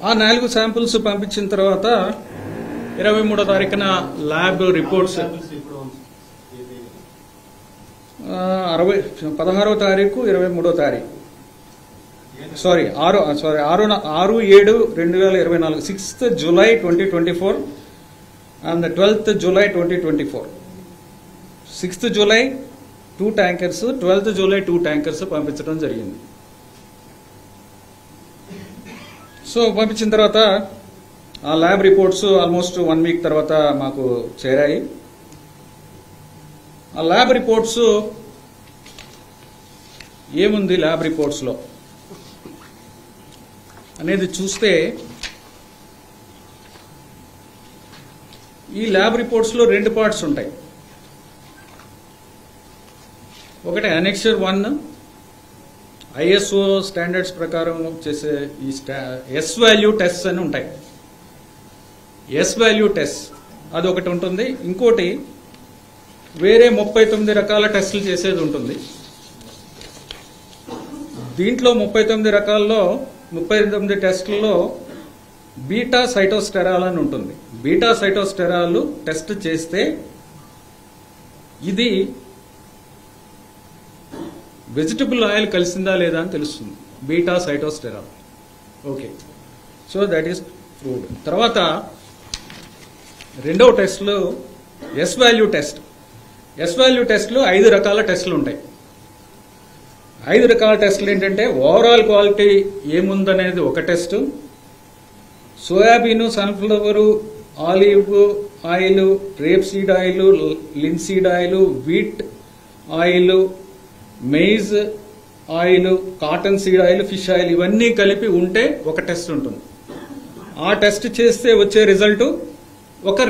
ఆ 4 శాంపిల్స్ పంపించిన తర్వాత 23వ తారీఖున ల్యాబ్ రిపోర్ట్స్ 16వ తారీఖు 23వ తారీఖు sorry 6/7/2024 6th July 2024 and the 12th July 2024 6th July 2 tankers 12th July 2 tankers పంపించడం జరిగింది. సో పంపించిన తర్వాత ఆ ల్యాబ్ రిపోర్ట్స్ ఆల్మోస్ట్ 1 వీక్ తర్వాత మాకు చేరాయి. ఆ ల్యాబ్ రిపోర్ట్స్ ఏముంది ల్యాబ్ రిపోర్ట్స్లో అనేది చూస్తే ఈ ల్యాబ్ రిపోర్ట్స్లో 2 పార్ట్స్ ఉంటాయి. ఒకటి అనెక్చర్ 1 ISO స్టాండర్డ్స్ ప్రకారం చేసే ఈ ఎస్ వాల్యూ టెస్ట్ అని ఉంటాయి. ఎస్ వాల్యూ టెస్ట్ అది ఒకటి ఉంటుంది. ఇంకోటి వేరే 39 రకాల టెస్టులు చేసేది ఉంటుంది. దీంట్లో 39 రకాల్లో 39 టెస్టుల్లో బీటా సైటోస్టెరాల్ అని ఉంటుంది. బీటా సైటోస్టెరాల్ టెస్ట్ చేస్తే ఇది వెజిటబుల్ ఆయిల్ కలిసిందా లేదా అని తెలుస్తుంది. Beta sitosterol. Okay, so that is proved. తర్వాత రెండవ టెస్ట్లో S value test. S value టెస్ట్లో 5 రకాల టెస్టులు ఉంటాయి. 5 రకాల టెస్టులు ఏంటంటే ఓవరాల్ క్వాలిటీ ఏముందనేది ఒక test, soybean, sunflower, olive oil, rape seed oil, linseed oil, wheat oil, maize oil, cotton seed oil, fish oil ఇవన్నీ కలిపి ఉంటే ఒక టెస్ట్ ఉంటుంది. ఆ టెస్ట్ చేస్తే వచ్చే రిజల్ట్ ఒక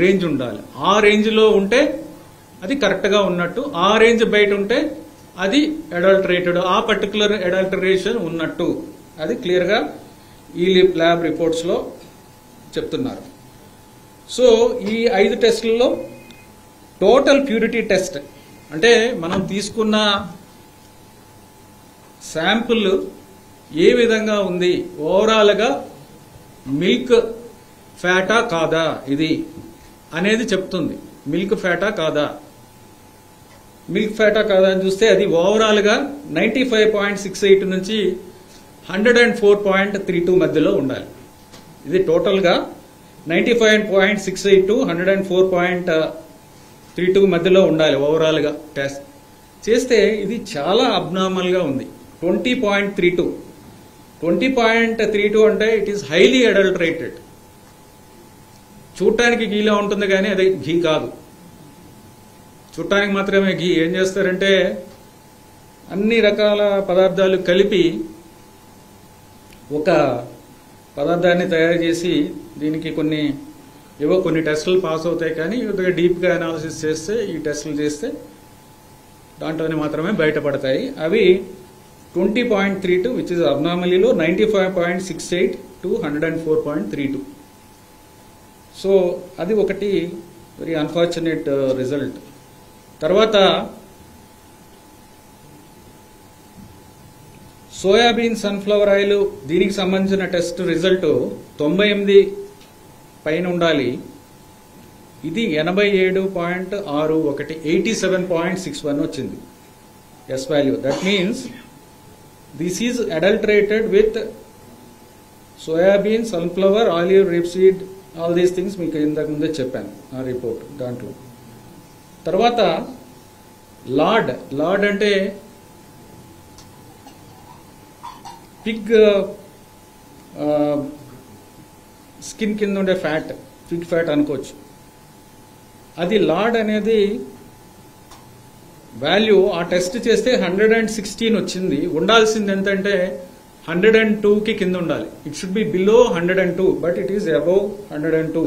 రేంజ్ ఉండాలి. ఆ రేంజ్లో ఉంటే అది కరెక్ట్గా ఉన్నట్టు, ఆ రేంజ్ బయట ఉంటే అది అడల్టరేటెడ్, ఆ పర్టికులర్ అడల్టరేషన్ ఉన్నట్టు అది క్లియర్గా ఈ ల్యాబ్ రిపోర్ట్స్లో చెప్తున్నారు. సో ఈ 5 టెస్టులలో టోటల్ ప్యూరిటీ టెస్ట్ అంటే మనం తీసుకున్న శాంపుల్ ఏ విధంగా ఉంది, ఓవరాల్గా మిల్క్ ఫ్యాటా కాదా ఇది అనేది చెప్తుంది. మిల్క్ ఫ్యాటా కాదా, మిల్క్ ఫ్యాటా కాదా అని చూస్తే అది ఓవరాల్గా 95.68 నుంచి 104.32 మధ్యలో ఉండాలి. ఇది టోటల్గా 95.68 to 104.32 మధ్యలో ఉండాలి ఓవరాల్గా టెస్ట్ చేస్తే. ఇది చాలా అబ్నార్మల్గా ఉంది. 20.32 అంటే ఇట్ ఈస్ హైలీ అడల్టరేటెడ్. చూడటానికి ఘీలా ఉంటుంది కానీ అది ఘీ కాదు. చూడటానికి మాత్రమే ఘీ. ఏం చేస్తారంటే అన్ని రకాల పదార్థాలు కలిపి ఒక పదార్థాన్ని తయారు చేసి దీనికి కొన్ని టెస్టులు పాస్ అవుతాయి కానీ డీప్గా అనాలిసిస్ చేస్తే ఈ టెస్టులు చేస్తే దాంట్లోనే మాత్రమే బయటపడతాయి. అవి 20.32 విచ్ ఇస్ అబ్నార్మలీలో 95.68 to 104.32. సో అది ఒకటి వెరీ అన్ఫార్చునేట్ రిజల్ట్. తర్వాత సోయాబీన్, సన్ఫ్లవర్ ఆయిల్ దీనికి సంబంధించిన టెస్ట్ రిజల్ట్ 98 పైన ఉండాలి. ఇది 87.61 87.61 వచ్చింది S value. That means this is adulterated with soybean, sunflower, olive, rapeseed, all these things మీకు ఇంతకు ముందే చెప్పాను ఆ రిపోర్ట్ దాంట్లో. తర్వాత లార్డ్ అంటే పిగ్ స్కిన్ కింద ఉండే ఫ్యాట్, పిగ్ ఫ్యాట్ అనుకోవచ్చు. అది లార్డ్ అనేది వాల్యూ ఆ టెస్ట్ చేస్తే 116 వచ్చింది. ఉండాల్సింది ఎంతంటే 102కి కింద ఉండాలి. It should be below 102 but it is above 102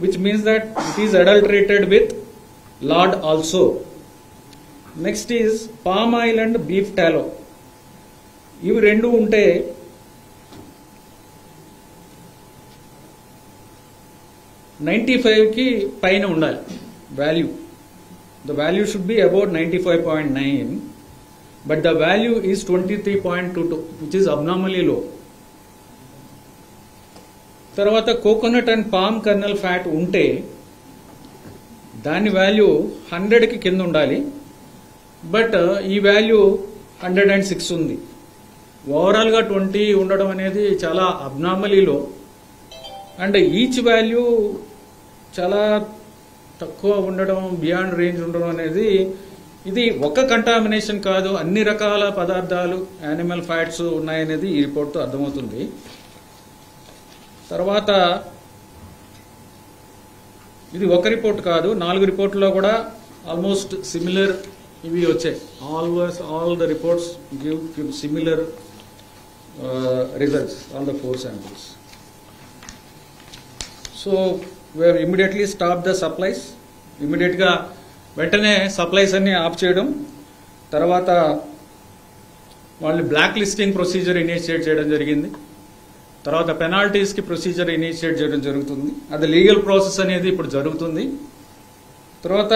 which means that it is adulterated with lard also. Next is palm oil and beef tallow. ఇవి రెండు ఉంటే 95కి పైన ఉండాలి value. The value should be about 95.9 but the value is 23.22 which is abnormally low. తర్వాత coconut and palm colonel fat ఉంటే దాని value 100కి కింద ఉండాలి. బట్ ఈ వాల్యూ 106 ఉంది. ఓవరాల్గా 20 ఉండడం అనేది చాలా అబ్నార్మలీలో. అండ్ ఈచ్ వాల్యూ చాలా తక్కువ ఉండడం, బియాండ్ రేంజ్ ఉండడం అనేది ఇది ఒక కంటామినేషన్ కాదు, అన్ని రకాల పదార్థాలు యానిమల్ ఫ్యాట్స్ ఉన్నాయనేది ఈ రిపోర్ట్తో అర్థమవుతుంది. తర్వాత ఇది ఒక రిపోర్ట్ కాదు, 4 రిపోర్ట్లో కూడా ఆల్మోస్ట్ సిమిలర్ ఇవి వచ్చాయి. All the reports give similar results on the 4 samples. So we have immediately stopped the supplies. ఇమ్మీడియట్గా వెంటనే సప్లైస్ అన్ని ఆఫ్ చేయడం. తర్వాత వాళ్ళు బ్లాక్ లిస్టింగ్ ప్రొసీజర్ ఇనిషియేట్ చేయడం జరిగింది. తర్వాత పెనాల్టీస్కి ప్రొసీజర్ ఇనిషియేట్ చేయడం జరుగుతుంది. అది లీగల్ ప్రాసెస్ అనేది ఇప్పుడు జరుగుతుంది. తర్వాత